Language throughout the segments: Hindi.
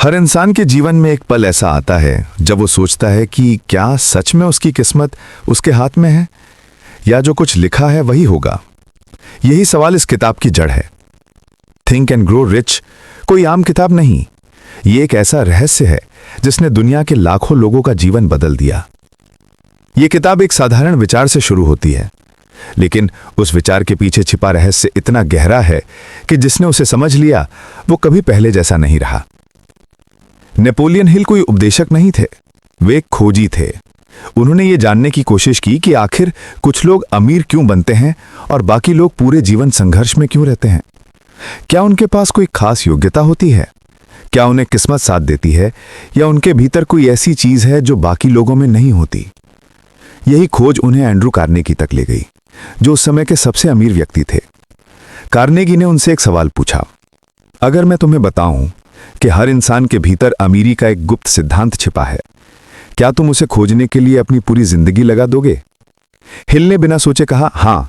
हर इंसान के जीवन में एक पल ऐसा आता है जब वो सोचता है कि क्या सच में उसकी किस्मत उसके हाथ में है या जो कुछ लिखा है वही होगा। यही सवाल इस किताब की जड़ है। थिंक एंड ग्रो रिच कोई आम किताब नहीं, ये एक ऐसा रहस्य है जिसने दुनिया के लाखों लोगों का जीवन बदल दिया। ये किताब एक साधारण विचार से शुरू होती है, लेकिन उस विचार के पीछे छिपा रहस्य इतना गहरा है कि जिसने उसे समझ लिया वो कभी पहले जैसा नहीं रहा। नेपोलियन हिल कोई उपदेशक नहीं थे, वे एक खोजी थे। उन्होंने ये जानने की कोशिश की कि आखिर कुछ लोग अमीर क्यों बनते हैं और बाकी लोग पूरे जीवन संघर्ष में क्यों रहते हैं। क्या उनके पास कोई खास योग्यता होती है? क्या उन्हें किस्मत साथ देती है या उनके भीतर कोई ऐसी चीज है जो बाकी लोगों में नहीं होती? यही खोज उन्हें एंड्रू कार्नेगी तक ले गई, जो उस समय के सबसे अमीर व्यक्ति थे। कार्नेगी ने उनसे एक सवाल पूछा, अगर मैं तुम्हें बताऊं कि हर इंसान के भीतर अमीरी का एक गुप्त सिद्धांत छिपा है, क्या तुम उसे खोजने के लिए अपनी पूरी जिंदगी लगा दोगे? हिल ने बिना सोचे कहा हां,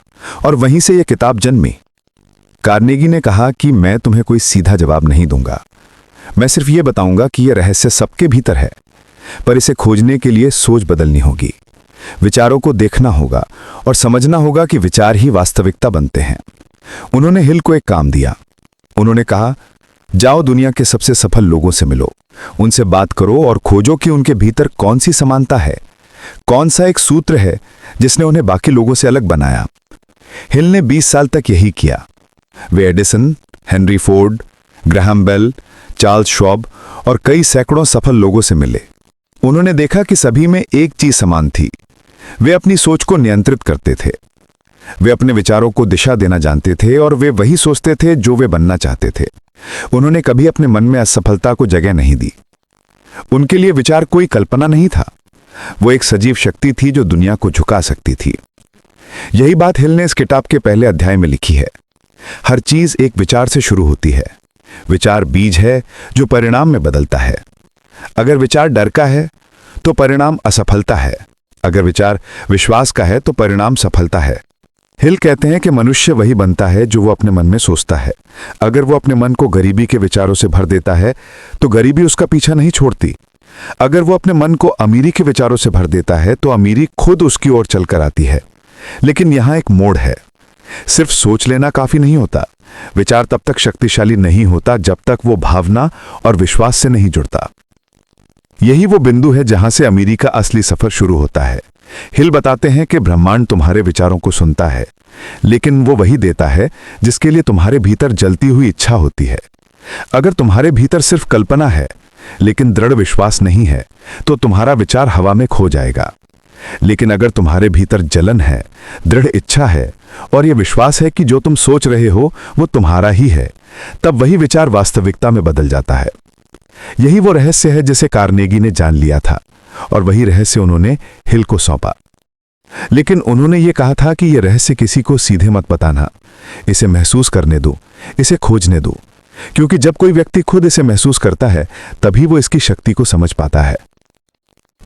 और वहीं से यह किताब जन्मी। कार्नेगी ने कहा कि मैं तुम्हें कोई सीधा जवाब नहीं दूंगा, मैं सिर्फ यह बताऊंगा कि यह रहस्य सबके भीतर है, पर इसे खोजने के लिए सोच बदलनी होगी, विचारों को देखना होगा और समझना होगा कि विचार ही वास्तविकता बनते हैं। उन्होंने हिल को एक काम दिया। उन्होंने कहा, जाओ दुनिया के सबसे सफल लोगों से मिलो, उनसे बात करो और खोजो कि उनके भीतर कौन सी समानता है, कौन सा एक सूत्र है जिसने उन्हें बाकी लोगों से अलग बनाया। हिल ने 20 साल तक यही किया। वे Edison, Henry Ford, Graham Bell, Charles Schwab और कई सैकड़ों सफल लोगों से मिले। उन्होंने देखा कि सभी में एक चीज समान थी, वे अपनी सोच को नियंत्रित करते थे। वे अपने विचारों को दिशा देना जानते थे और वे वही सोचते थे जो वे बनना चाहते थे। उन्होंने कभी अपने मन में असफलता को जगह नहीं दी। उनके लिए विचार कोई कल्पना नहीं था, वो एक सजीव शक्ति थी जो दुनिया को झुका सकती थी। यही बात हिल ने इस किताब के पहले अध्याय में लिखी है। हर चीज एक विचार से शुरू होती है। विचार बीज है जो परिणाम में बदलता है। अगर विचार डर का है तो परिणाम असफलता है, अगर विचार विश्वास का है तो परिणाम सफलता है। हिल कहते हैं कि मनुष्य वही बनता है जो वो अपने मन में सोचता है। अगर वो अपने मन को गरीबी के विचारों से भर देता है तो गरीबी उसका पीछा नहीं छोड़ती। अगर वो अपने मन को अमीरी के विचारों से भर देता है तो अमीरी खुद उसकी ओर चलकर आती है। लेकिन यहां एक मोड़ है, सिर्फ सोच लेना काफी नहीं होता। विचार तब तक शक्तिशाली नहीं होता जब तक वो भावना और विश्वास से नहीं जुड़ता। यही वो बिंदु है जहां से अमीरी का असली सफर शुरू होता है। हिल बताते हैं कि ब्रह्मांड तुम्हारे विचारों को सुनता है, लेकिन वो वही देता है जिसके लिए तुम्हारे भीतर जलती हुई इच्छा होती है। अगर तुम्हारे भीतर सिर्फ कल्पना है लेकिन दृढ़ विश्वास नहीं है तो तुम्हारा विचार हवा में खो जाएगा। लेकिन अगर तुम्हारे भीतर जलन है, दृढ़ इच्छा है और यह विश्वास है कि जो तुम सोच रहे हो वो तुम्हारा ही है, तब वही विचार वास्तविकता में बदल जाता है। यही वो रहस्य है जिसे कार्नेगी ने जान लिया था और वही रहस्य उन्होंने हिल को सौंपा। लेकिन उन्होंने ये कहा था कि यह रहस्य किसी को सीधे मत बताना, इसे महसूस करने दो, इसे खोजने दो, क्योंकि जब कोई व्यक्ति खुद इसे महसूस करता है तभी वो इसकी शक्ति को समझ पाता है।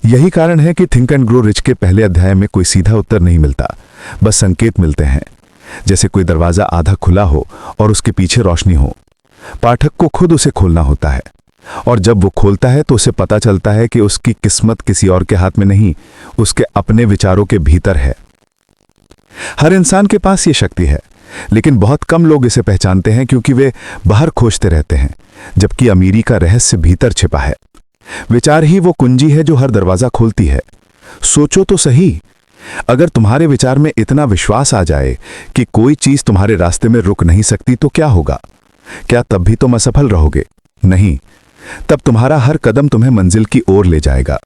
यही कारण है कि थिंक एंड ग्रो रिच के पहले अध्याय में कोई सीधा उत्तर नहीं मिलता, बस संकेत मिलते हैं, जैसे कोई दरवाजा आधा खुला हो और उसके पीछे रोशनी हो। पाठक को खुद उसे खोलना होता है और जब वो खोलता है तो उसे पता चलता है कि उसकी किस्मत किसी और के हाथ में नहीं, उसके अपने विचारों के भीतर है। हर इंसान के पास ये शक्ति है, लेकिन बहुत कम लोग इसे पहचानते हैं क्योंकि वे बाहर खोजते रहते हैं, जबकि अमीरी का रहस्य भीतर छिपा है। विचार ही वो कुंजी है जो हर दरवाजा खोलती है। सोचो तो सही, अगर तुम्हारे विचार में इतना विश्वास आ जाए कि कोई चीज तुम्हारे रास्ते में रुक नहीं सकती तो क्या होगा? क्या तब भी तुम असफल रहोगे? नहीं, तब तुम्हारा हर कदम तुम्हें मंजिल की ओर ले जाएगा।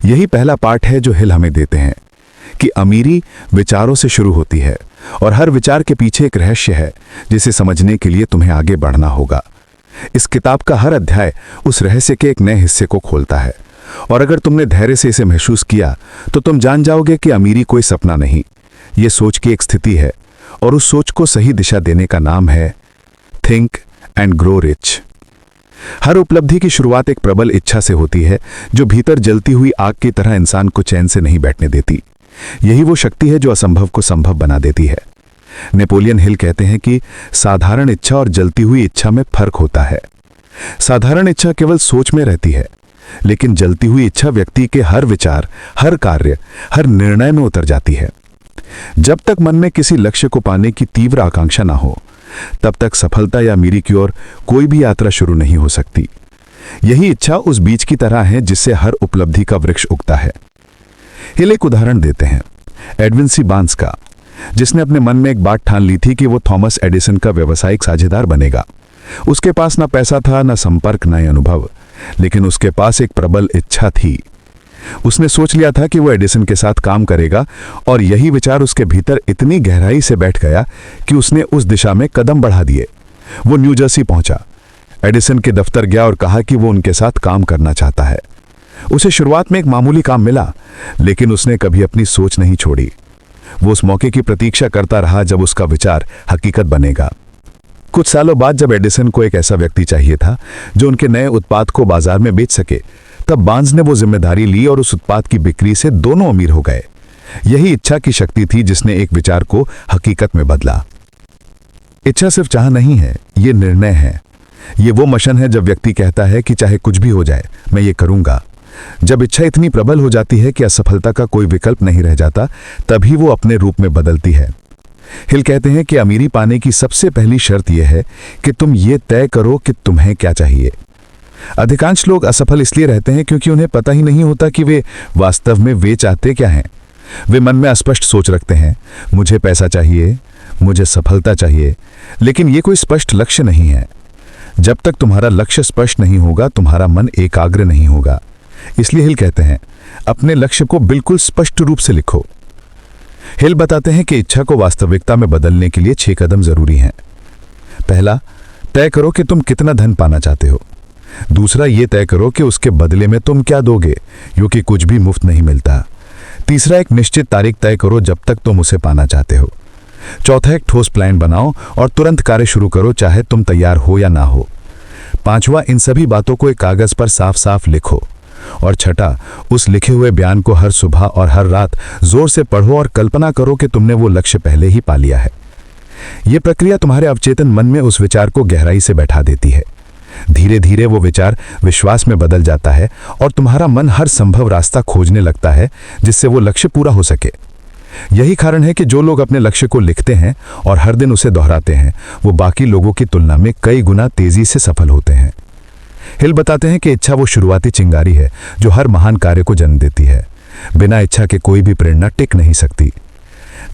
यही पहला पाठ है जो हिल हमें देते हैं कि अमीरी विचारों से शुरू होती है और हर विचार के पीछे एक रहस्य है जिसे समझने के लिए तुम्हें आगे बढ़ना होगा। इस किताब का हर अध्याय उस रहस्य के एक नए हिस्से को खोलता है और अगर तुमने धैर्य से इसे महसूस किया तो तुम जान जाओगे कि अमीरी कोई सपना नहीं, ये सोच की एक स्थिति है और उस सोच को सही दिशा देने का नाम है थिंक एंड ग्रो रिच। हर उपलब्धि की शुरुआत एक प्रबल इच्छा से होती है जो भीतर जलती हुई आग की तरह इंसान को चैन से नहीं बैठने देती। यही वो शक्ति है जो असंभव को संभव बना देती है। नेपोलियन हिल कहते हैं कि साधारण इच्छा और जलती हुई इच्छा में फर्क होता है। साधारण इच्छा केवल सोच में रहती है, लेकिन जलती हुई इच्छा व्यक्ति के हर विचार, हर कार्य, हर निर्णय में उतर जाती है। जब तक मन में किसी लक्ष्य को पाने की तीव्र आकांक्षा ना हो, तब तक सफलता या अमीरी की ओर कोई भी यात्रा शुरू नहीं हो सकती। यही इच्छा उस बीज की तरह है जिससे हर उपलब्धि का वृक्ष उगता है। हिल एक उदाहरण देते हैं एडविन सी बार्न्स का, जिसने अपने मन में एक बात ठान ली थी कि वो थॉमस एडिसन का व्यावसायिक साझेदार बनेगा। उसके पास ना पैसा था, ना संपर्क, ना अनुभव, लेकिन उसके पास एक प्रबल इच्छा थी। उसने सोच लिया था कि वो एडिसन के साथ काम करेगा और यही विचार उसके भीतर इतनी गहराई से बैठ गया कि उसने उस दिशा में कदम बढ़ा दिए। वो न्यू जर्सी पहुंचा, एडिसन के दफ्तर गया और कहा कि वो उनके साथ काम करना चाहता है। उसे शुरुआत में एक मामूली काम मिला, लेकिन उसने कभी अपनी सोच नहीं छोड़ी। वो उस मौके की प्रतीक्षा करता रहा जब उसका विचार हकीकत बनेगा। कुछ सालों बाद जब एडिसन को एक ऐसा व्यक्ति चाहिए था जो उनके नए उत्पाद को बाजार में बेच सके, तब बार्न्स ने वो जिम्मेदारी ली और उस उत्पाद की बिक्री से दोनों अमीर हो गए। यही इच्छा की शक्ति थी जिसने एक विचार को हकीकत में बदला। इच्छा सिर्फ चाह नहीं है, ये निर्णय है। ये वो मिशन है जब व्यक्ति कहता है कि चाहे कुछ भी हो जाए मैं ये करूंगा। जब इच्छा इतनी प्रबल हो जाती है कि असफलता का कोई विकल्प नहीं रह जाता, तभी वो अपने रूप में बदलती है। हिल कहते हैं कि अमीरी पाने की सबसे पहली शर्त यह है कि तुम ये तय करो कि तुम्हें क्या चाहिए। अधिकांश लोग असफल इसलिए रहते हैं क्योंकि उन्हें पता ही नहीं होता कि वे वास्तव में वे चाहते क्या हैं। वे मन में अस्पष्ट सोच रखते हैं, मुझे पैसा चाहिए, मुझे सफलता चाहिए, लेकिन ये कोई स्पष्ट लक्ष्य नहीं है। जब तक तुम्हारा लक्ष्य स्पष्ट नहीं होगा, तुम्हारा मन एकाग्र नहीं होगा। इसलिए हिल कहते हैं, अपने लक्ष्य को बिल्कुल स्पष्ट रूप से लिखो। हिल बताते हैं कि इच्छा को वास्तविकता में बदलने के लिए 6 कदम जरूरी हैं। पहला, तय करो कि तुम कितना धन पाना चाहते हो। दूसरा, ये तय करो कि उसके बदले में तुम क्या दोगे, क्योंकि कुछ भी मुफ्त नहीं मिलता। तीसरा, एक निश्चित तारीख तय करो जब तक तुम उसे पाना चाहते हो। चौथा, एक ठोस प्लान बनाओ और तुरंत कार्य शुरू करो, चाहे तुम तैयार हो या ना हो। पांचवा, इन सभी बातों को एक कागज पर साफ साफ लिखो। और छठा, उस लिखे हुए बयान को हर सुबह और हर रात जोर से पढ़ो और कल्पना करो कि तुमने वो लक्ष्य पहले ही पा लिया है। यह प्रक्रिया तुम्हारे अवचेतन मन में उस विचार को गहराई से बैठा देती है। धीरे धीरे वो विचार विश्वास में बदल जाता है और तुम्हारा मन हर संभव रास्ता खोजने लगता है जिससे वो लक्ष्य पूरा हो सके। यही कारण है कि जो लोग अपने लक्ष्य को लिखते हैं और हर दिन उसे दोहराते हैं, वो बाकी लोगों की तुलना में कई गुना तेजी से सफल होते हैं। हिल बताते हैं कि इच्छा वो शुरुआती चिंगारी है जो हर महान कार्य को जन्म देती है। बिना इच्छा के कोई भी प्रेरणा टिक नहीं सकती।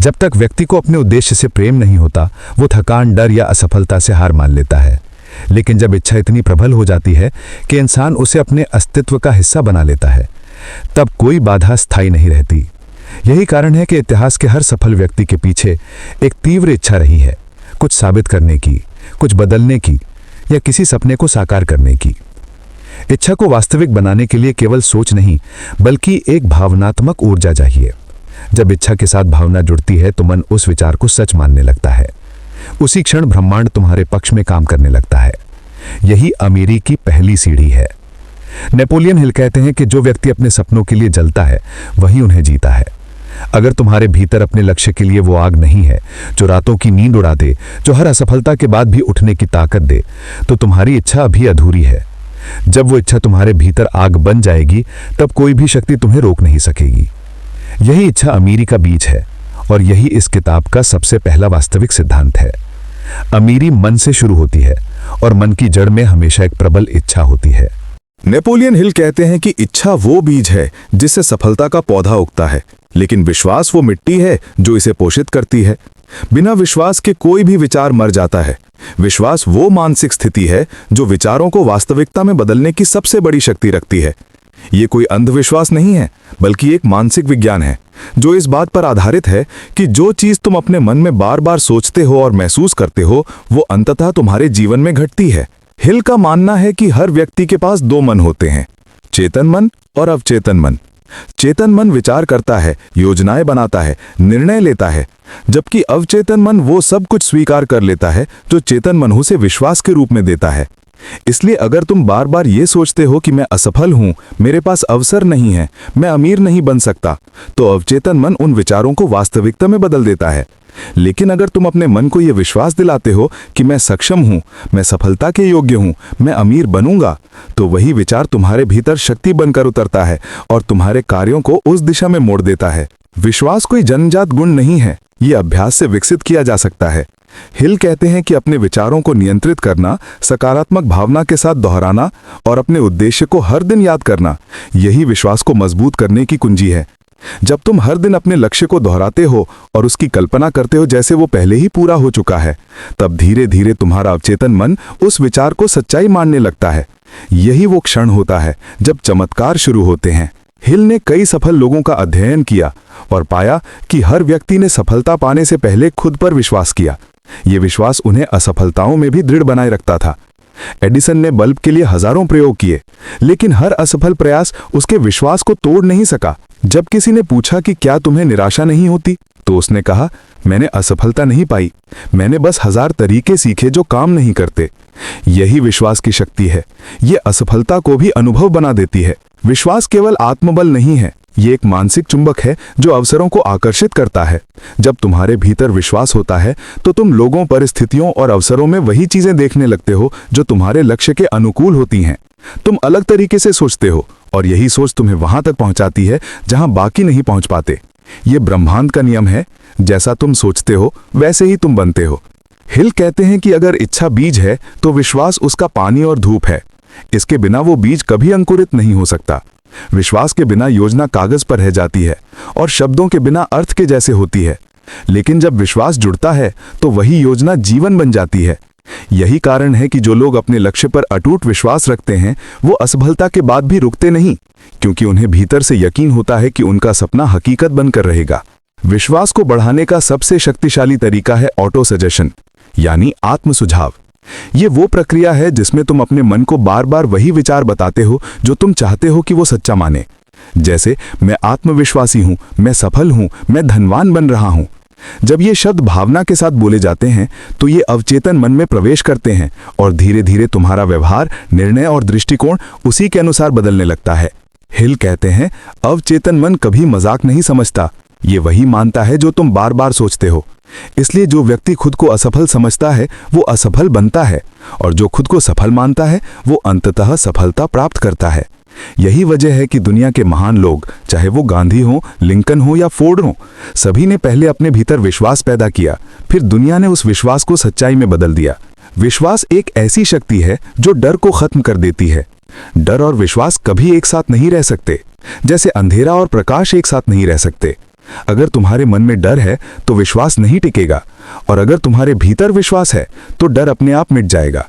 जब तक व्यक्ति को अपने उद्देश्य से प्रेम नहीं होता, वो थकान, डर या असफलता से हार मान लेता है। लेकिन जब इच्छा इतनी प्रबल हो जाती है कि इंसान उसे अपने अस्तित्व का हिस्सा बना लेता है, तब कोई बाधा स्थायी नहीं रहती। यही कारण है कि इतिहास के हर सफल व्यक्ति के पीछे एक तीव्र इच्छा रही है, कुछ साबित करने की, कुछ बदलने की या किसी सपने को साकार करने की। इच्छा को वास्तविक बनाने के लिए केवल सोच नहीं, बल्कि एक भावनात्मक ऊर्जा चाहिए। जब इच्छा के साथ भावना जुड़ती है तो मन उस विचार को सच मानने लगता है। उसी क्षण ब्रह्मांड तुम्हारे पक्ष में काम करने लगता है। यही अमीरी की पहली सीढ़ी है। नेपोलियन हिल कहते हैं कि जो व्यक्ति अपने सपनों के लिए जलता है, वही उन्हें जीता है। अगर तुम्हारे भीतर अपने लक्ष्य के लिए वो आग नहीं है जो रातों की नींद उड़ा दे, जो हर असफलता के बाद भी उठने की ताकत दे, तो तुम्हारी इच्छा अभी अधूरी है। जब वो इच्छा तुम्हारे भीतर आग बन जाएगी, तब कोई भी शक्ति तुम्हें रोक नहीं सकेगी। यही इच्छा अमीरी का बीज है और यही इस किताब का सबसे पहला वास्तविक सिद्धांत है। अमीरी मन से शुरू होती है और मन की जड़ में हमेशा एक प्रबल इच्छा होती है। नेपोलियन हिल कहते हैं कि इच्छा वो बीज है जिससे सफलता का पौधा उगता है, लेकिन विश्वास वो मिट्टी है जो इसे पोषित करती है। बिना विश्वास के कोई भी विचार मर जाता है। विश्वास वो मानसिक स्थिति है जो विचारों को वास्तविकता में बदलने की सबसे बड़ी शक्ति रखती है। ये कोई अंधविश्वास नहीं है, बल्कि एक मानसिक विज्ञान है जो इस बात पर आधारित है कि जो चीज तुम अपने मन में बार बार सोचते हो और महसूस करते हो, वो अंततः तुम्हारे जीवन में घटती है। हिल का मानना है कि हर व्यक्ति के पास 2 मन होते हैं, चेतन मन और अवचेतन मन। चेतन मन विचार करता है, योजनाएं बनाता है, निर्णय लेता है, जबकि अवचेतन मन वो सब कुछ स्वीकार कर लेता है जो चेतन मन उसे विश्वास के रूप में देता है। इसलिए अगर तुम बार बार ये सोचते हो कि मैं असफल हूं, मेरे पास अवसर नहीं है, मैं अमीर नहीं बन सकता, तो अवचेतन मन उन विचारों को वास्तविकता में बदल देता है। लेकिन अगर तुम अपने मन को यह विश्वास दिलाते हो कि मैं सक्षम हूं, मैं सफलता के योग्य हूं, मैं अमीर बनूंगा, तो वही विचार तुम्हारे भीतर शक्ति बनकर उतरता है और तुम्हारे कार्यों को उस दिशा में मोड़ देता है। विश्वास कोई जन्मजात गुण नहीं है, ये अभ्यास से विकसित किया जा सकता है। हिल कहते हैं कि अपने विचारों को नियंत्रित करना, सकारात्मक भावना के साथ दोहराना और अपने उद्देश्य को हर दिन याद करना, यही विश्वास को मजबूत करने की कुंजी है। जब तुम हर दिन अपने लक्ष्य को दोहराते हो और उसकी कल्पना करते हो जैसे वो पहले ही पूरा हो चुका है, तब धीरे धीरे तुम्हारा अवचेतन मन उस विचार को सच्चाई मानने लगता है। यही वो क्षण होता है जब चमत्कार शुरू होते हैं। हिल ने कई सफल लोगों का अध्ययन किया और पाया कि हर व्यक्ति ने सफलता पाने से पहले खुद पर विश्वास किया। ये विश्वास उन्हें असफलताओं में भी दृढ़ बनाए रखता था। एडिसन ने बल्ब के लिए हजारों प्रयोग किए, लेकिन हर असफल प्रयास उसके विश्वास को तोड़ नहीं सका। जब किसी ने पूछा कि क्या तुम्हें निराशा नहीं होती, तो उसने कहा, मैंने असफलता नहीं पाई, मैंने बस 1000 तरीके सीखे जो काम नहीं करते। यही विश्वास की शक्ति है, ये असफलता को भी अनुभव बना देती है। विश्वास केवल आत्मबल नहीं है, ये एक मानसिक चुंबक है जो अवसरों को आकर्षित करता है। जब तुम्हारे भीतर विश्वास होता है तो तुम लोगों, परिस्थितियों और अवसरों में वही चीजें देखने लगते हो जो तुम्हारे लक्ष्य के अनुकूल होती हैं। तुम अलग तरीके से सोचते हो और यही सोच तुम्हें वहां तक पहुंचाती है जहां बाकी नहीं पहुंच पाते। ये ब्रह्मांड का नियम है, जैसा तुम सोचते हो वैसे ही तुम बनते हो। हिल कहते हैं कि अगर इच्छा बीज है तो विश्वास उसका पानी और धूप है। इसके बिना वो बीज कभी अंकुरित नहीं हो सकता। विश्वास के बिना योजना कागज पर रह जाती है और शब्दों के बिना अर्थ के जैसे होती है, लेकिन जब विश्वास जुड़ता है तो वही योजना जीवन बन जाती है। यही कारण है कि जो लोग अपने लक्ष्य पर अटूट विश्वास रखते हैं वो असफलता के बाद भी रुकते नहीं, क्योंकि उन्हें भीतर से यकीन होता है कि उनका सपना हकीकत बनकर रहेगा। विश्वास को बढ़ाने का सबसे शक्तिशाली तरीका है ऑटो सजेशन, यानी आत्म सुझाव। ये वो प्रक्रिया है जिसमें तुम अपने मन को बार बार वही विचार बताते हो जो तुम चाहते हो कि वो सच्चा माने। जैसे, मैं आत्मविश्वासी हूं, मैं सफल हूं, मैं धनवान बन रहा हूं। जब ये शब्द भावना के साथ बोले जाते हैं तो ये अवचेतन मन में प्रवेश करते हैं और धीरे धीरे तुम्हारा व्यवहार, निर्णय और दृष्टिकोण उसी के अनुसार बदलने लगता है। हिल कहते हैं, अवचेतन मन कभी मजाक नहीं समझता, ये वही मानता है जो तुम बार बार सोचते हो। इसलिए जो व्यक्ति खुद को असफल समझता है वो असफल बनता है, और जो खुद को सफल मानता है वो अंततः सफलता प्राप्त करता है। यही वजह है कि दुनिया के महान लोग, चाहे वो गांधी हो, लिंकन हो या फोर्ड हो, सभी ने पहले अपने भीतर विश्वास पैदा किया, फिर दुनिया ने उस विश्वास को सच्चाई में बदल दिया। विश्वास एक ऐसी शक्ति है जो डर को खत्म कर देती है। डर और विश्वास कभी एक साथ नहीं रह सकते, जैसे अंधेरा और प्रकाश एक साथ नहीं रह सकते। अगर तुम्हारे मन में डर है तो विश्वास नहीं टिकेगा, और अगर तुम्हारे भीतर विश्वास है तो डर अपने आप मिट जाएगा।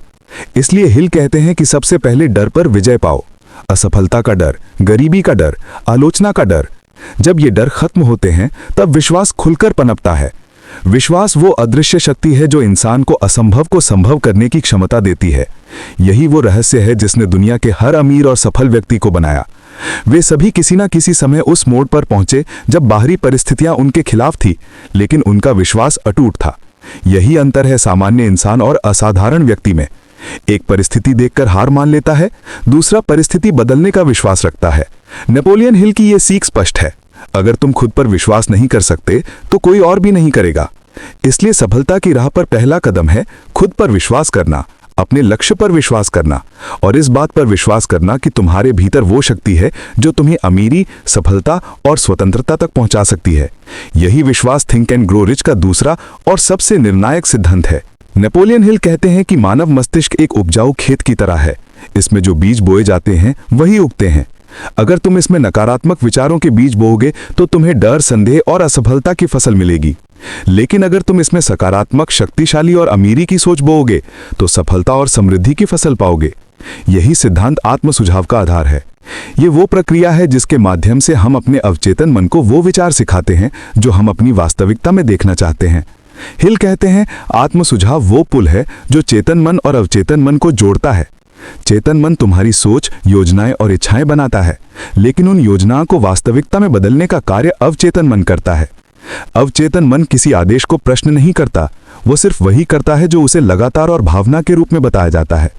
इसलिए हिल कहते हैं कि सबसे पहले डर पर विजय पाओ। असफलता का डर, गरीबी का डर, आलोचना का डर, जब ये डर खत्म होते हैं तब विश्वास खुलकर पनपता है। विश्वास वो अदृश्य शक्ति है जो इंसान को असंभव को संभव करने की क्षमता देती है। यही वो रहस्य है जिसने दुनिया के हर अमीर और सफल व्यक्ति को बनाया। वे सभी किसी न किसी समय उस मोड़ पर पहुंचे जब बाहरी परिस्थितियां उनके खिलाफ थी, लेकिन उनका विश्वास अटूट था। यही अंतर है सामान्य इंसान और असाधारण व्यक्ति में। एक परिस्थिति देखकर हार मान लेता है, दूसरा परिस्थिति बदलने का विश्वास रखता है। नेपोलियन हिल की यह सीख स्पष्ट है, अगर तुम खुद पर विश्वास नहीं कर सकते तो कोई और भी नहीं करेगा। इसलिए सफलता की राह पर पहला कदम है खुद पर विश्वास करना, अपने लक्ष्य पर विश्वास करना, और इस बात पर विश्वास करना कि तुम्हारे भीतर वो शक्ति है जो तुम्हें अमीरी, सफलता और स्वतंत्रता तक पहुंचा सकती है। यही विश्वास थिंक एंड ग्रो रिच का दूसरा और सबसे निर्णायक सिद्धांत है। नेपोलियन हिल कहते हैं कि मानव मस्तिष्क एक उपजाऊ खेत की तरह है, इसमें जो बीज बोए जाते हैं वही उगते हैं। अगर तुम इसमें नकारात्मक विचारों के बीज बोओगे तो तुम्हें डर, संदेह और असफलता की फसल मिलेगी, लेकिन अगर तुम इसमें सकारात्मक, शक्तिशाली और अमीरी की सोच बोओगे तो सफलता और समृद्धि की फसल पाओगे। यही सिद्धांत आत्म सुझाव का आधार है। ये वो प्रक्रिया है जिसके माध्यम से हम अपने अवचेतन मन को वो विचार सिखाते हैं जो हम अपनी वास्तविकता में देखना चाहते हैं। हिल कहते हैं, आत्म सुझाव वो पुल है जो चेतन मन और अवचेतन मन को जोड़ता है। चेतन मन तुम्हारी सोच, योजनाएं और इच्छाएं बनाता है, लेकिन उन योजनाओं को वास्तविकता में बदलने का कार्य अवचेतन मन करता है। अवचेतन मन किसी आदेश को प्रश्न नहीं करता, वो सिर्फ वही करता है जो उसे लगातार और भावना के रूप में बताया जाता है।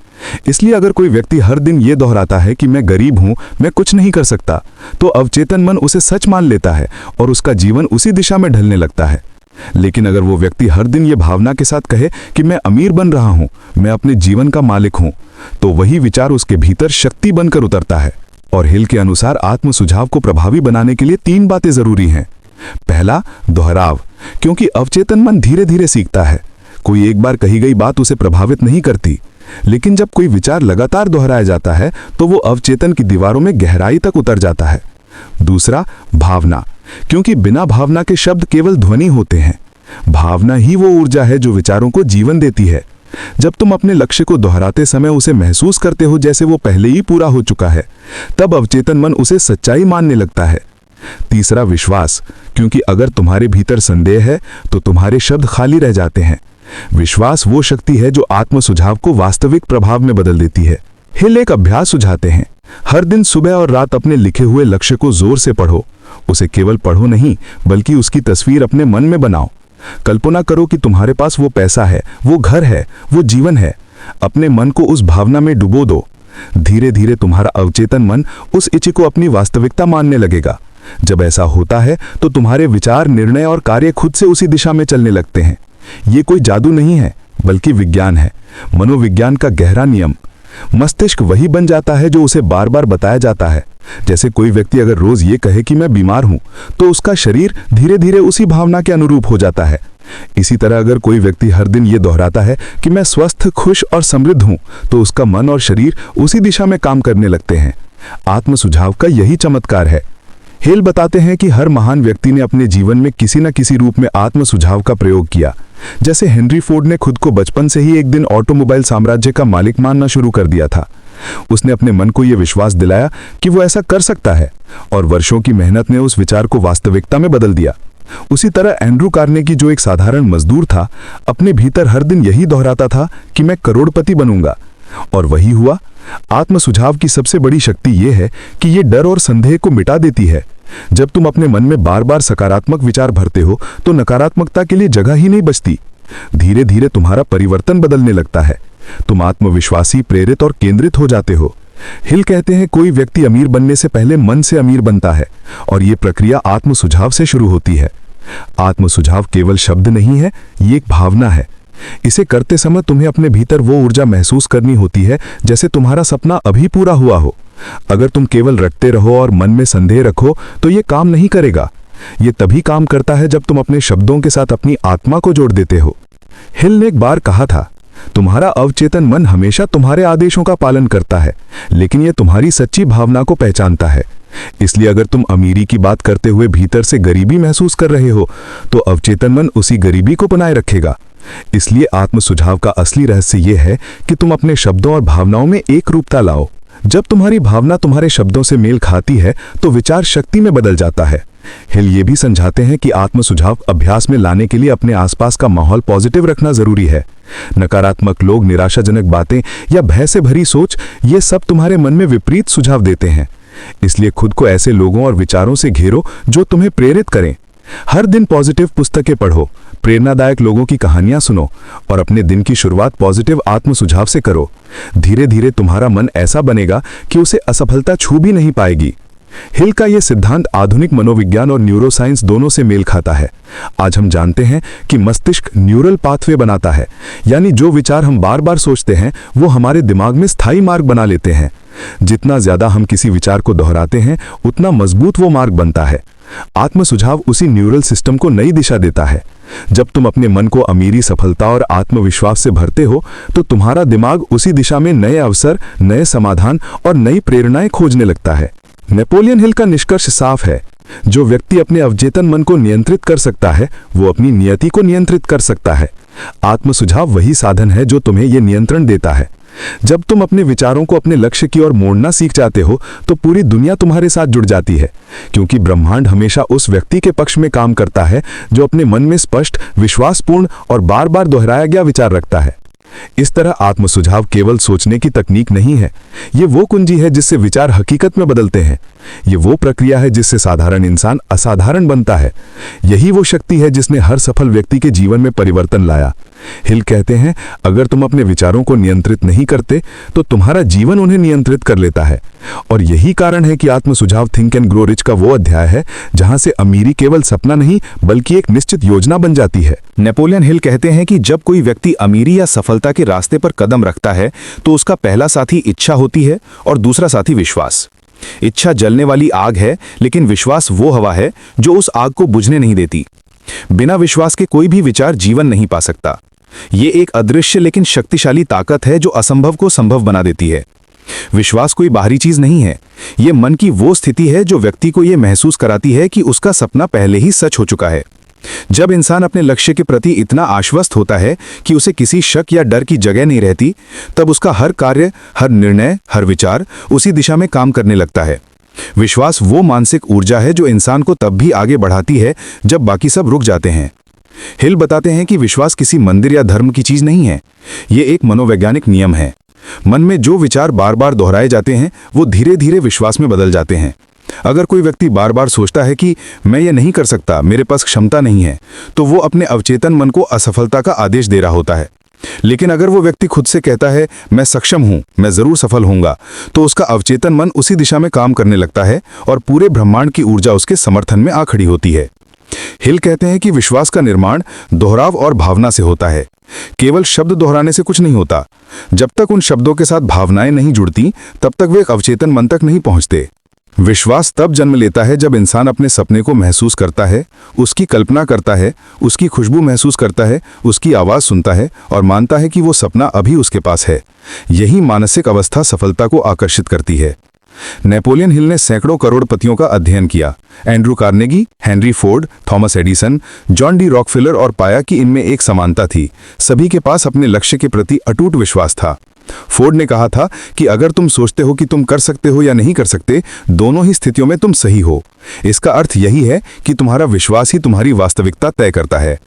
इसलिए अगर कोई व्यक्ति हर दिन ये दोहराता है कि मैं गरीब हूं, मैं कुछ नहीं कर सकता, तो अवचेतन मन उसे सच मान लेता है और उसका जीवन उसी दिशा में ढलने लगता है। लेकिन अगर वो व्यक्ति हर दिन ये भावना के साथ कहे कि मैं अमीर बन रहा हूं, मैं अपने जीवन का मालिक हूं, तो वही विचार उसके भीतर शक्ति बनकर उतरता है। और हिल के अनुसार आत्म सुझाव को प्रभावी बनाने के लिए 3 बातें जरूरी हैं। पहला, दोहराव, क्योंकि अवचेतन मन धीरे धीरे सीखता है। कोई एक बार कही गई बात उसे प्रभावित नहीं करती, लेकिन जब कोई विचार लगातार दोहराया जाता है तो वो अवचेतन की दीवारों में गहराई तक उतर जाता है। दूसरा, भावना, क्योंकि बिना भावना के शब्द केवल ध्वनि होते हैं। भावना ही वो ऊर्जा है जो विचारों को जीवन देती है। जब तुम अपने लक्ष्य को दोहराते समय उसे महसूस करते हो जैसे वो पहले ही पूरा हो चुका है, तब अवचेतन मन उसे सच्चाई मानने लगता है। तीसरा, विश्वास, क्योंकि अगर तुम्हारे भीतर संदेह है तो तुम्हारे शब्द खाली रह जाते हैं। विश्वास वो शक्ति है जो आत्म सुझाव को वास्तविक प्रभाव में बदल देती है। हिल एक अभ्यास सुझाते हैं। हर दिन सुबह और रात अपने लिखे हुए लक्ष्य को जोर से पढ़ो। उसे केवल पढ़ो नहीं, बल्कि उसकी तस्वीर अपने मन में बनाओ। कल्पना करो कि तुम्हारे पास वो पैसा है, वो घर है, वो जीवन है। अपने मन को उस भावना में डुबो दो। धीरे धीरे तुम्हारा अवचेतन मन उस इच्छा को अपनी वास्तविकता मानने लगेगा। जब ऐसा होता है तो तुम्हारे विचार, निर्णय और कार्य खुद से उसी दिशा में चलने लगते हैं। ये कोई जादू नहीं है, बल्कि विज्ञान है, मनोविज्ञान का गहरा नियम। मस्तिष्क वही बन जाता है जो उसे बार बार बताया जाता है। जैसे कोई व्यक्ति अगर रोज ये कहे कि मैं बीमार हूं, तो उसका शरीर धीरे धीरे उसी भावना के अनुरूप हो जाता है। इसी तरह अगर कोई व्यक्ति हर दिन ये दोहराता है कि मैं स्वस्थ, खुश और समृद्ध हूं, तो उसका मन और शरीर उसी दिशा में काम करने लगते हैं। आत्म सुझाव का यही चमत्कार है। हेल बताते हैं कि हर महान व्यक्ति ने अपने जीवन में किसी न किसी रूप में आत्म सुझाव का प्रयोग किया। जैसे हेनरी फोर्ड ने खुद को बचपन से ही एक दिन ऑटोमोबाइल साम्राज्य का मालिक मानना शुरू कर दिया था। उसने अपने मन को यह विश्वास दिलाया कि वो ऐसा कर सकता है, और वर्षों की मेहनत ने उस विचार को वास्तविकता में बदल दिया। उसी तरह एंड्रू कार्नेगी, जो एक साधारण मजदूर था, अपने भीतर हर दिन यही दोहराता था कि मैं करोड़पति बनूंगा, और वही हुआ। आत्म सुझाव की सबसे बड़ी शक्ति यह है कि ये डर और संदेह को मिटा देती है। जब तुम अपने मन में बार बार सकारात्मक विचार भरते हो तो नकारात्मकता के लिए जगह ही नहीं बचती। धीरे धीरे तुम्हारा परिवर्तन बदलने लगता है। तुम आत्मविश्वासी, प्रेरित और केंद्रित हो जाते हो। हिल कहते हैं, कोई व्यक्ति अमीर बनने से पहले मन से अमीर बनता है, और ये प्रक्रिया आत्म सुझाव से शुरू होती है। आत्म सुझाव केवल शब्द नहीं है, ये एक भावना है। इसे करते समय तुम्हें अपने भीतर वो ऊर्जा महसूस करनी होती है जैसे तुम्हारा सपना अभी पूरा हुआ हो। अगर तुम केवल रटते रहो और मन में संदेह रखो तो ये काम नहीं करेगा। ये तभी काम करता है जब तुम अपने शब्दों के साथ अपनी आत्मा को जोड़ देते हो। हिल ने एक बार कहा था, तुम्हारा अवचेतन मन हमेशा तुम्हारे आदेशों का पालन करता है, लेकिन यह तुम्हारी सच्ची भावना को पहचानता है। इसलिए अगर तुम अमीरी की बात करते हुए भीतर से गरीबी महसूस कर रहे हो, तो अवचेतन मन उसी गरीबी को बनाए रखेगा। इसलिए आत्म सुझाव का असली रहस्य यह है कि तुम अपने शब्दों और भावनाओं में एक रूपता लाओ। जब तुम्हारी भावना तुम्हारे शब्दों से मेल खाती है तो विचार शक्ति में बदल जाता है। हिल ये भी समझाते हैं कि आत्म सुझाव अभ्यास में लाने के लिए अपने आसपास का माहौल पॉजिटिव रखना जरूरी है। नकारात्मक लोग, निराशाजनक बातें या भय से भरी सोच, ये सब तुम्हारे मन में विपरीत सुझाव देते हैं। इसलिए खुद को ऐसे लोगों और विचारों से घेरो जो तुम्हें प्रेरित करें। हर दिन पॉजिटिव पुस्तकें पढ़ो, प्रेरणादायक लोगों की कहानियां सुनो और अपने दिन की शुरुआत पॉजिटिव आत्म सुझाव से करो। धीरे धीरे तुम्हारा मन ऐसा बनेगा कि उसे असफलता छू भी नहीं पाएगी। हिल का यह सिद्धांत आधुनिक मनोविज्ञान और न्यूरोसाइंस दोनों से मेल खाता है। आज हम जानते हैं कि मस्तिष्क न्यूरल पाथवे बनाता है, यानी जो विचार हम बार बार सोचते हैं वो हमारे दिमाग में स्थायी मार्ग बना लेते हैं। जितना ज्यादा हम किसी विचार को दोहराते हैं, उतना मजबूत वो मार्ग बनता है। आत्म सुझाव उसी न्यूरल सिस्टम को नई दिशा देता है। जब तुम अपने मन को अमीरी, सफलता और आत्मविश्वास से भरते हो तो तुम्हारा दिमाग उसी दिशा में नए अवसर, नए समाधान और नई प्रेरणाएं खोजने लगता है। नेपोलियन हिल का निष्कर्ष साफ है, जो व्यक्ति अपने अवचेतन मन को नियंत्रित कर सकता है वो अपनी नियति को नियंत्रित कर सकता है। आत्म सुझाव वही साधन है जो तुम्हें यह नियंत्रण देता है। जब तुम अपने विचारों को अपने लक्ष्य की ओर मोड़ना सीख जाते हो तो पूरी दुनिया तुम्हारे साथ जुड़ जाती है, क्योंकि ब्रह्मांड हमेशा उस व्यक्ति के पक्ष में काम करता है जो अपने मन में स्पष्ट, विश्वासपूर्ण और बार बार दोहराया गया विचार रखता है। इस तरह आत्म सुझाव केवल सोचने की तकनीक नहीं है, ये वो कुंजी है जिससे विचार हकीकत में बदलते हैं। ये वो प्रक्रिया है जिससे साधारण इंसान असाधारण बनता है। यही वो शक्ति है जिसने हर सफल व्यक्ति के जीवन में परिवर्तन लाया। हिल कहते हैं, अगर तुम अपने विचारों को नियंत्रित नहीं करते तो तुम्हारा जीवन उन्हें नियंत्रित कर लेता है। और यही कारण है कि आत्म सुझाव थिंक एंड ग्रो रिच का वो अध्याय है जहां से अमीरी केवल सपना नहीं बल्कि एक निश्चित योजना बन जाती है। नेपोलियन हिल कहते हैं कि जब कोई व्यक्ति अमीरी या सफलता के रास्ते पर कदम रखता है तो उसका पहला साथी इच्छा होती है और दूसरा साथी विश्वास। इच्छा जलने वाली आग है, लेकिन विश्वास वो हवा है जो उस आग को बुझने नहीं देती। बिना विश्वास के कोई भी विचार जीवन नहीं पा सकता। ये एक अदृश्य लेकिन शक्तिशाली ताकत है जो असंभव को संभव बना देती है। विश्वास कोई बाहरी चीज नहीं है, ये मन की वो स्थिति है जो व्यक्ति को ये महसूस कराती है कि उसका सपना पहले ही सच हो चुका है। जब इंसान अपने लक्ष्य के प्रति इतना आश्वस्त होता है कि उसे किसी शक या डर की जगह नहीं रहती, तब उसका हर कार्य, हर निर्णय, हर विचार उसी दिशा में काम करने लगता है। विश्वास वो मानसिक ऊर्जा है जो इंसान को तब भी आगे बढ़ाती है जब बाकी सब रुक जाते हैं। हिल बताते हैं कि विश्वास किसी मंदिर या धर्म की चीज नहीं है, ये एक मनोवैज्ञानिक नियम है। मन में जो विचार बार बार दोहराए जाते हैं वो धीरे धीरे विश्वास में बदल जाते हैं। अगर कोई व्यक्ति बार बार सोचता है कि मैं ये नहीं कर सकता, मेरे पास क्षमता नहीं है, तो वो अपने अवचेतन मन को असफलता का आदेश दे रहा होता है। लेकिन अगर वो व्यक्ति खुद से कहता है मैं सक्षम हूं, मैं जरूर सफल होऊंगा, तो उसका अवचेतन मन उसी दिशा में काम करने लगता है और पूरे ब्रह्मांड की ऊर्जा उसके समर्थन में आ खड़ी होती है। हिल कहते हैं कि विश्वास का निर्माण दोहराव और भावना से होता है। केवल शब्द दोहराने से कुछ नहीं होता। जब तक उन शब्दों के साथ भावनाएं नहीं जुड़ती, तब तक वे अवचेतन मन तक नहीं पहुंचते। विश्वास तब जन्म लेता है जब इंसान अपने सपने को महसूस करता है, उसकी कल्पना करता है, उसकी खुशबू महसूस करता है, उसकी आवाज सुनता है और मानता है कि वो सपना अभी उसके पास है। यही मानसिक अवस्था सफलता को आकर्षित करती है। नेपोलियन हिल ने सैकड़ों करोड़पतियों का अध्ययन किया, Andrew Carnegie, Henry Ford, Thomas Edison, John D Rockefeller, और पाया कि इनमें एक समानता थी। सभी के पास अपने लक्ष्य के प्रति अटूट विश्वास था। फोर्ड ने कहा था कि अगर तुम सोचते हो कि तुम कर सकते हो या नहीं कर सकते, दोनों ही स्थितियों में तुम सही हो। इसका अर्थ यही है कि तुम्हारा विश्वास ही तुम्हारी वास्तविकता तय करता है।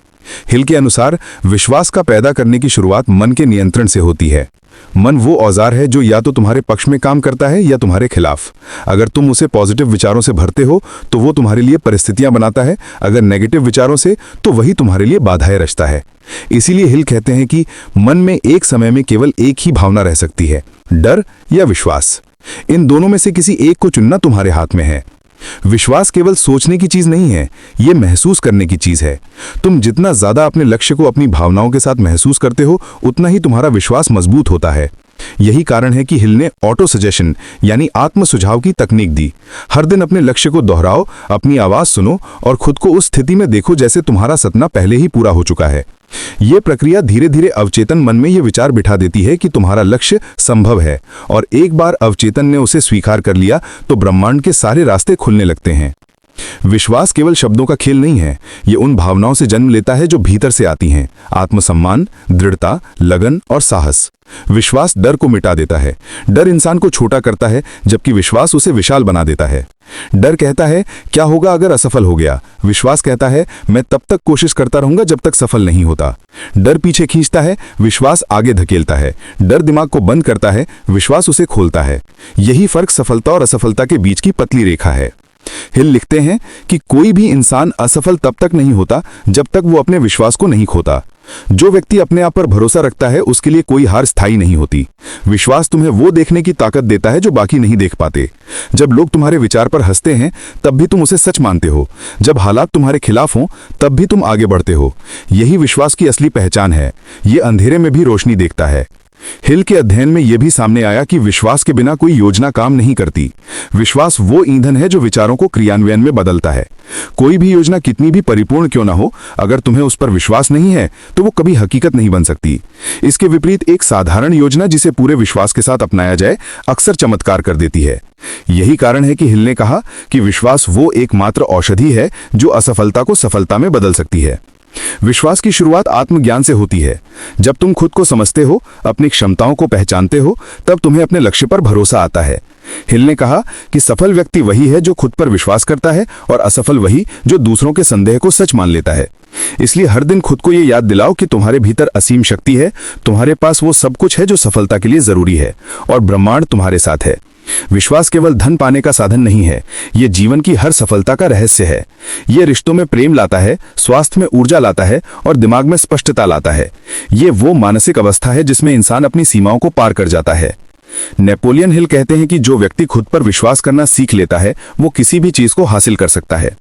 हिल के अनुसार विश्वास का पैदा करने की शुरुआत मन के नियंत्रण से होती है। मन वो औजार है जो या तो तुम्हारे पक्ष में काम करता है या तुम्हारे खिलाफ। अगर तुम उसे पॉजिटिव विचारों से भरते हो तो वो तुम्हारे लिए परिस्थितियां बनाता है, अगर नेगेटिव विचारों से तो वही तुम्हारे लिए बाधाएं रचता है। इसीलिए हिल कहते हैं कि मन में एक समय में केवल एक ही भावना रह सकती है, डर या विश्वास। इन दोनों में से किसी एक को चुनना तुम्हारे हाथ में है। विश्वास केवल सोचने की चीज नहीं है, ये महसूस करने की चीज है। तुम जितना ज्यादा अपने लक्ष्य को अपनी भावनाओं के साथ महसूस करते हो, उतना ही तुम्हारा विश्वास मजबूत होता है। यही कारण है कि हिल ने ऑटो सजेशन यानी आत्म सुझाव की तकनीक दी। हर दिन अपने लक्ष्य को दोहराओ, अपनी आवाज सुनो और खुद को उस स्थिति में देखो जैसे तुम्हारा सपना पहले ही पूरा हो चुका है। ये प्रक्रिया धीरे धीरे अवचेतन मन में ये विचार बिठा देती है कि तुम्हारा लक्ष्य संभव है, और एक बार अवचेतन ने उसे स्वीकार कर लिया तो ब्रह्मांड के सारे रास्ते खुलने लगते हैं। विश्वास केवल शब्दों का खेल नहीं है, ये उन भावनाओं से जन्म लेता है जो भीतर से आती हैं। आत्मसम्मान, दृढ़ता, लगन और साहस। विश्वास डर को मिटा देता है। डर इंसान को छोटा करता है, जबकि विश्वास उसे विशाल बना देता है। डर कहता है क्या होगा अगर असफल हो गया, विश्वास कहता है मैं तब तक कोशिश करता रहूंगा जब तक सफल नहीं होता। डर पीछे खींचता है, विश्वास आगे धकेलता है। डर दिमाग को बंद करता है, विश्वास उसे खोलता है। यही फर्क सफलता और असफलता के बीच की पतली रेखा है। हिल लिखते हैं कि कोई भी इंसान असफल तब तक नहीं होता जब तक वो अपने विश्वास को नहीं खोता। जो व्यक्ति अपने आप पर भरोसा रखता है उसके लिए कोई हार स्थायी नहीं होती। विश्वास तुम्हें वो देखने की ताकत देता है जो बाकी नहीं देख पाते। जब लोग तुम्हारे विचार पर हंसते हैं तब भी तुम उसे सच मानते हो। जब हालात तुम्हारे खिलाफ हों तब भी तुम आगे बढ़ते हो। यही विश्वास की असली पहचान है। ये अंधेरे में भी रोशनी देखता है। हिल के अध्ययन में यह भी सामने आया कि विश्वास के बिना कोई योजना काम नहीं करती। विश्वास वो ईंधन है जो विचारों को क्रियान्वयन में बदलता है। कोई भी योजना कितनी भी परिपूर्ण क्यों ना हो, अगर तुम्हें उस पर विश्वास नहीं है तो वो कभी हकीकत नहीं बन सकती। इसके विपरीत एक साधारण योजना जिसे पूरे विश्वास के साथ अपनाया जाए अक्सर चमत्कार कर देती है। यही कारण है कि हिल ने कहा कि विश्वास वो एकमात्र औषधि है जो असफलता को सफलता में बदल सकती है। विश्वास की शुरुआत आत्मज्ञान से होती है। जब तुम खुद को समझते हो, अपनी क्षमताओं को पहचानते हो, तब तुम्हें अपने लक्ष्य पर भरोसा आता है। हिल ने कहा कि सफल व्यक्ति वही है जो खुद पर विश्वास करता है और असफल वही जो दूसरों के संदेह को सच मान लेता है। इसलिए हर दिन खुद को ये याद दिलाओ कि तुम्हारे भीतर असीम शक्ति है, तुम्हारे पास वो सब कुछ है जो सफलता के लिए जरूरी है और ब्रह्मांड तुम्हारे साथ है। विश्वास केवल धन पाने का साधन नहीं है, ये जीवन की हर सफलता का रहस्य है। ये रिश्तों में प्रेम लाता है, स्वास्थ्य में ऊर्जा लाता है और दिमाग में स्पष्टता लाता है। ये वो मानसिक अवस्था है जिसमें इंसान अपनी सीमाओं को पार कर जाता है। नेपोलियन हिल कहते हैं कि जो व्यक्ति खुद पर विश्वास करना सीख लेता है वो किसी भी चीज को हासिल कर सकता है।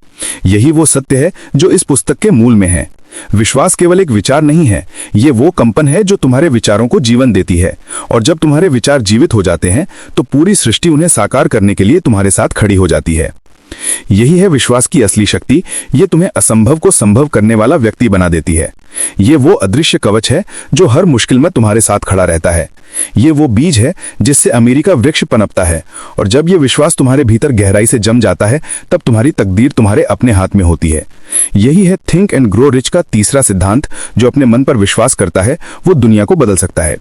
यही वो सत्य है जो इस पुस्तक के मूल में है। विश्वास केवल एक विचार नहीं है, ये वो कंपन है जो तुम्हारे विचारों को जीवन देती है, और जब तुम्हारे विचार जीवित हो जाते हैं तो पूरी सृष्टि उन्हें साकार करने के लिए तुम्हारे साथ खड़ी हो जाती है। यही है विश्वास की असली शक्ति। ये तुम्हें असंभव को संभव करने वाला व्यक्ति बना देती है। ये वो अदृश्य कवच है जो हर मुश्किल में तुम्हारे साथ खड़ा रहता है। ये वो बीज है जिससे अमीरी का वृक्ष पनपता है, और जब ये विश्वास तुम्हारे भीतर गहराई से जम जाता है तब तुम्हारी तकदीर तुम्हारे अपने हाथ में होती है। यही है थिंक एंड ग्रो रिच का तीसरा सिद्धांत। जो अपने मन पर विश्वास करता है वो दुनिया को बदल सकता है।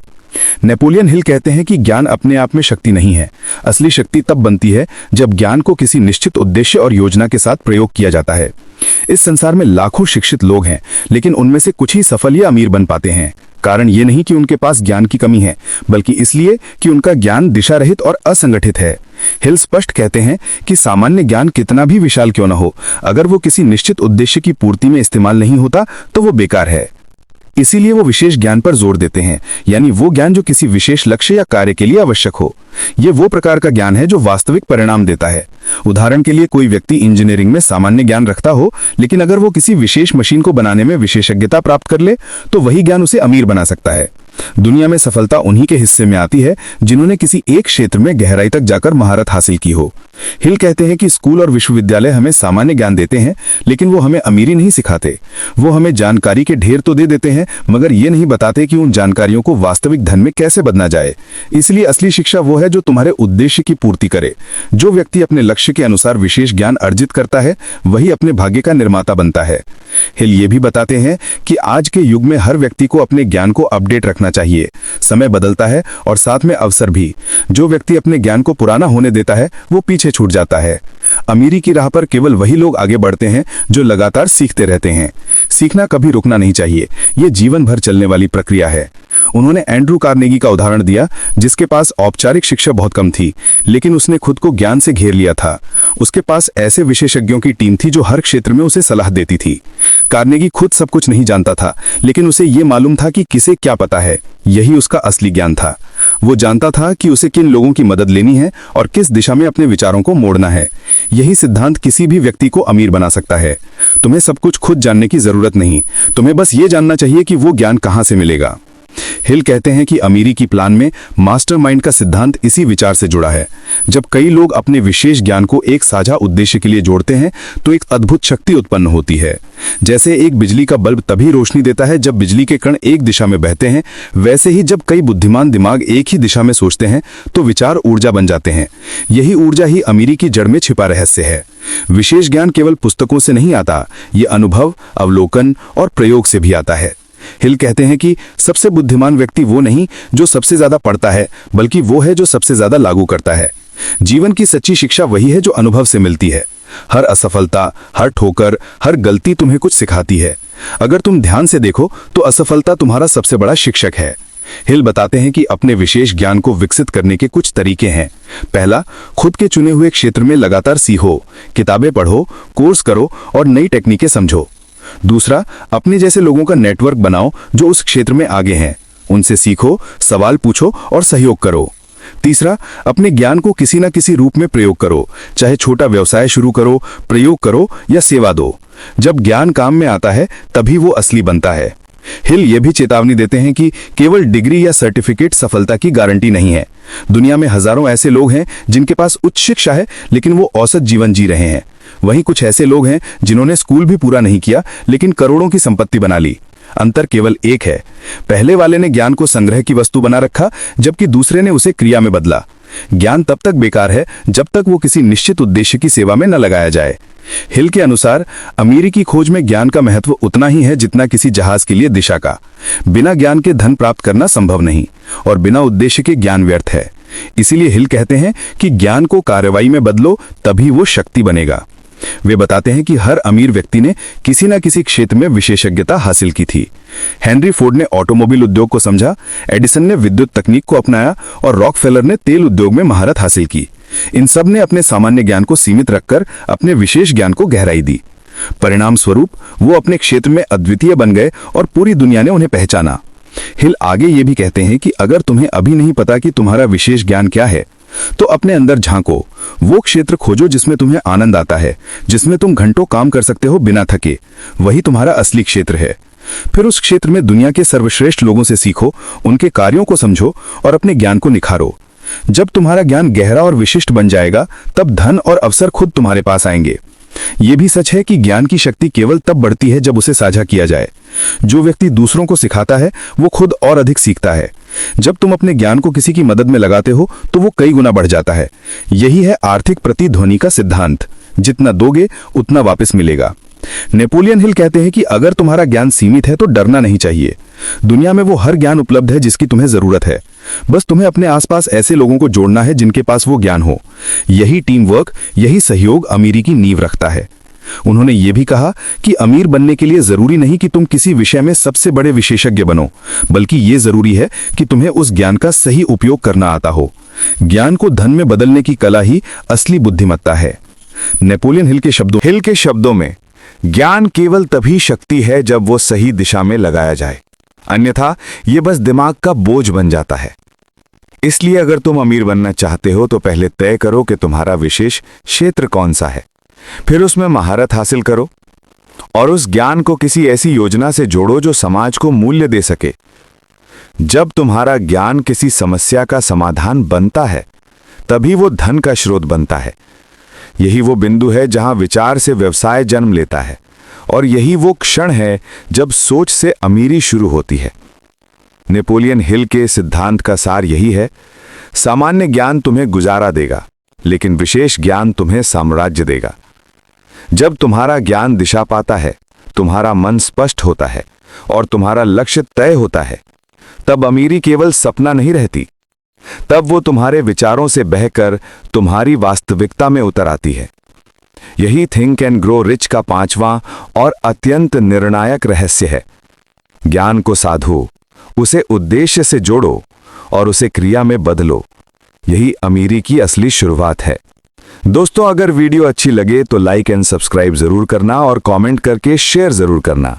नेपोलियन हिल कहते हैं कि ज्ञान अपने आप में शक्ति नहीं है। असली शक्ति तब बनती है जब ज्ञान को किसी निश्चित उद्देश्य और योजना के साथ प्रयोग किया जाता है। इस संसार में लाखों शिक्षित लोग हैं, लेकिन उनमें से कुछ ही सफल या अमीर बन पाते हैं। कारण ये नहीं कि उनके पास ज्ञान की कमी है, बल्कि इसलिए कि उनका ज्ञान दिशा रहित और असंगठित है। हिल स्पष्ट कहते हैं कि सामान्य ज्ञान कितना भी विशाल क्यों न हो, अगर वो किसी निश्चित उद्देश्य की पूर्ति में इस्तेमाल नहीं होता तो वो बेकार है। इसीलिए वो विशेष ज्ञान पर जोर देते हैं, यानी वो ज्ञान जो किसी विशेष लक्ष्य या कार्य के लिए आवश्यक हो। ये वो प्रकार का ज्ञान है जो वास्तविक परिणाम देता है। उदाहरण के लिए कोई व्यक्ति इंजीनियरिंग में सामान्य ज्ञान रखता हो, लेकिन अगर वो किसी विशेष मशीन को बनाने में विशेषज्ञता प्राप्त कर ले तो वही ज्ञान उसे अमीर बना सकता है। दुनिया में सफलता उन्हीं के हिस्से में आती है जिन्होंने किसी एक क्षेत्र में गहराई तक जाकर महारत हासिल की हो। हिल कहते हैं कि स्कूल और विश्वविद्यालय हमें सामान्य ज्ञान देते हैं, लेकिन वो हमें अमीरी नहीं सिखाते। वो हमें जानकारी के ढेर तो दे देते हैं, मगर ये नहीं बताते कि उन जानकारियों को वास्तविक धन में कैसे बदला जाए। इसलिए असली शिक्षा वो है जो तुम्हारे उद्देश्य की पूर्ति करे। जो व्यक्ति अपने लक्ष्य के अनुसार विशेष ज्ञान अर्जित करता है वही अपने भाग्य का निर्माता बनता है। हिल ये भी बताते हैं कि आज के युग में हर व्यक्ति को अपने ज्ञान को अपडेट रखना चाहिए। समय बदलता है और साथ में अवसर भी। जो व्यक्ति अपने ज्ञान को पुराना होने देता है वो पीछे छूट जाता है। अमीरी की राह पर केवल वही लोग आगे बढ़ते हैं जो लगातार सीखते रहते हैं। सीखना कभी रुकना नहीं चाहिए, ये जीवन भर चलने वाली प्रक्रिया है। उन्होंने एंड्रू कार्नेगी का उदाहरण दिया, जिसके पास औपचारिक शिक्षा बहुत कम थी, लेकिन उसने खुद को ज्ञान से घेर लिया था। उसके पास ऐसे विशेषज्ञों की टीम थी जो हर क्षेत्र में उसे सलाह देती थी। कार्नेगी खुद सब कुछ नहीं जानता था, लेकिन उसे ये मालूम था कि किसे क्या पता है। यही उसका असली ज्ञान था। वो जानता था कि उसे किन लोगों की मदद लेनी है और किस दिशा में अपने विचारों को मोड़ना है। यही सिद्धांत किसी भी व्यक्ति को अमीर बना सकता है। तुम्हें सब कुछ खुद जानने की जरूरत नहीं, तुम्हें बस ये जानना चाहिए कि वो ज्ञान कहाँ से मिलेगा। हिल कहते हैं कि अमीरी की प्लान में मास्टरमाइंड का सिद्धांत इसी विचार से जुड़ा है। जब कई लोग अपने विशेष ज्ञान को एक साझा उद्देश्य के लिए जोड़ते हैं तो एक अद्भुत शक्ति उत्पन्न होती है। जैसे एक बिजली का बल्ब तभी रोशनी देता है जब बिजली के कण एक दिशा में बहते हैं, वैसे ही जब कई बुद्धिमान दिमाग एक ही दिशा में सोचते हैं तो विचार ऊर्जा बन जाते हैं। यही ऊर्जा ही अमीरी की जड़ में छिपा रहस्य है। विशेष ज्ञान केवल पुस्तकों से नहीं आता, ये अनुभव, अवलोकन और प्रयोग से भी आता है। हिल कहते हैं कि सबसे बुद्धिमान व्यक्ति वो नहीं जो सबसे ज्यादा पढ़ता है, बल्कि वो है जो सबसे ज्यादा लागू करता है। जीवन की सच्ची शिक्षा वही है जो अनुभव से मिलती है। हर असफलता, हर ठोकर, हर गलती तुम्हें कुछ सिखाती है। अगर तुम ध्यान से देखो तो असफलता तुम्हारा सबसे बड़ा शिक्षक है। हिल बताते हैं कि अपने विशेष ज्ञान को विकसित करने के कुछ तरीके हैं। पहला, खुद के चुने हुए क्षेत्र में लगातार सीखो, किताबें पढ़ो, कोर्स करो और नई टेक्निकें समझो। दूसरा, अपने जैसे लोगों का नेटवर्क बनाओ जो उस क्षेत्र में आगे हैं। उनसे सीखो, सवाल पूछो और सहयोग करो। तीसरा, अपने ज्ञान को किसी न किसी रूप में प्रयोग करो, चाहे छोटा व्यवसाय शुरू करो, प्रयोग करो या सेवा दो। जब ज्ञान काम में आता है तभी वो असली बनता है। हिल ये भी चेतावनी देते हैं कि केवल डिग्री या सर्टिफिकेट सफलता की गारंटी नहीं है। दुनिया में हजारों ऐसे लोग हैं जिनके पास उच्च शिक्षा है लेकिन वो औसत जीवन जी रहे हैं। वहीं कुछ ऐसे लोग हैं जिन्होंने स्कूल भी पूरा नहीं किया लेकिन करोड़ों की संपत्ति बना ली। अंतर केवल एक है, पहले वाले ने ज्ञान को संग्रह की वस्तु बना रखा, जबकि दूसरे ने उसे क्रिया में बदला। ज्ञान तब तक बेकार है जब तक वो किसी निश्चित उद्देश्य की सेवा में न लगाया जाए। हिल के अनुसार अमीरी की खोज में ज्ञान का महत्व उतना ही है जितना किसी जहाज के लिए दिशा का। बिना ज्ञान के धन प्राप्त करना संभव नहीं और बिना उद्देश्य के ज्ञान व्यर्थ है। इसीलिए हिल कहते हैं कि ज्ञान को कार्रवाई में बदलो, तभी वो शक्ति बनेगा। वे बताते हैं कि हर अमीर व्यक्ति ने किसी न किसी क्षेत्र में विशेषज्ञता हासिल की थी। हेनरी फोर्ड ने ऑटोमोबाइल उद्योग को समझा, एडिसन ने विद्युत तकनीक को अपनाया और रॉकफेलर ने तेल उद्योग में महारत हासिल की। इन सब ने अपने सामान्य ज्ञान को सीमित रखकर अपने विशेष ज्ञान को गहराई दी। परिणाम स्वरूप वो अपने क्षेत्र में अद्वितीय बन गए और पूरी दुनिया ने उन्हें पहचाना। हिल आगे ये भी कहते हैं कि अगर तुम्हें अभी नहीं पता कि तुम्हारा विशेष ज्ञान क्या है, तो अपने अंदर झांको, वो क्षेत्र खोजो जिसमें तुम्हें आनंद आता है, जिसमें तुम घंटों काम कर सकते हो बिना थके। वही तुम्हारा असली क्षेत्र है। फिर उस क्षेत्र में दुनिया के सर्वश्रेष्ठ लोगों से सीखो, उनके कार्यों को समझो और अपने ज्ञान को निखारो। जब तुम्हारा ज्ञान गहरा और विशिष्ट बन जाएगा, तब धन और अवसर खुद तुम्हारे पास आएंगे। यह भी सच है कि ज्ञान की शक्ति केवल तब बढ़ती है जब उसे साझा किया जाए। जो व्यक्ति दूसरों को सिखाता है, वो खुद और अधिक सीखता है। जब तुम अपने ज्ञान को किसी की मदद में लगाते हो, तो वो कई गुना बढ़ जाता है। यही है आर्थिक प्रतिध्वनि का सिद्धांत। जितना दोगे, उतना वापस मिलेगा। नेपोलियन हिल कहते हैं कि अगर तुम्हारा ज्ञान सीमित है तो डरना नहीं चाहिए। दुनिया में वो हर ज्ञान उपलब्ध है जिसकी तुम्हें जरूरत है। बस तुम्हें अपने आसपास ऐसे लोगों को जोड़ना है जिनके पास वो ज्ञान हो। यही टीम वर्क, यही सहयोग अमीरी की नींव रखता है। उन्होंने ये भी कहा कि अमीर बनने के लिए जरूरी नहीं कि तुम किसी विषय में सबसे बड़े विशेषज्ञ बनो, बल्कि ये जरूरी है कि तुम्हें उस ज्ञान का सही उपयोग करना आता हो। ज्ञान को धन में बदलने की कला ही असली बुद्धिमत्ता है। नेपोलियन हिल के शब्दों में ज्ञान केवल तभी शक्ति है जब वो सही दिशा में लगाया जाए, अन्यथा ये बस दिमाग का बोझ बन जाता है। इसलिए अगर तुम अमीर बनना चाहते हो तो पहले तय करो कि तुम्हारा विशेष क्षेत्र कौन सा है, फिर उसमें महारत हासिल करो और उस ज्ञान को किसी ऐसी योजना से जोड़ो जो समाज को मूल्य दे सके। जब तुम्हारा ज्ञान किसी समस्या का समाधान बनता है, तभी वो धन का स्रोत बनता है। यही वो बिंदु है जहां विचार से व्यवसाय जन्म लेता है, और यही वो क्षण है जब सोच से अमीरी शुरू होती है। नेपोलियन हिल के सिद्धांत का सार यही है, सामान्य ज्ञान तुम्हें गुजारा देगा, लेकिन विशेष ज्ञान तुम्हें साम्राज्य देगा। जब तुम्हारा ज्ञान दिशा पाता है, तुम्हारा मन स्पष्ट होता है और तुम्हारा लक्ष्य तय होता है, तब अमीरी केवल सपना नहीं रहती, तब वो तुम्हारे विचारों से बहकर तुम्हारी वास्तविकता में उतर आती है। यही थिंक एंड ग्रो रिच का 5वां और अत्यंत निर्णायक रहस्य है। ज्ञान को साधो, उसे उद्देश्य से जोड़ो और उसे क्रिया में बदलो। यही अमीरी की असली शुरुआत है। दोस्तों, अगर वीडियो अच्छी लगे तो लाइक एंड सब्सक्राइब जरूर करना और कमेंट करके शेयर जरूर करना।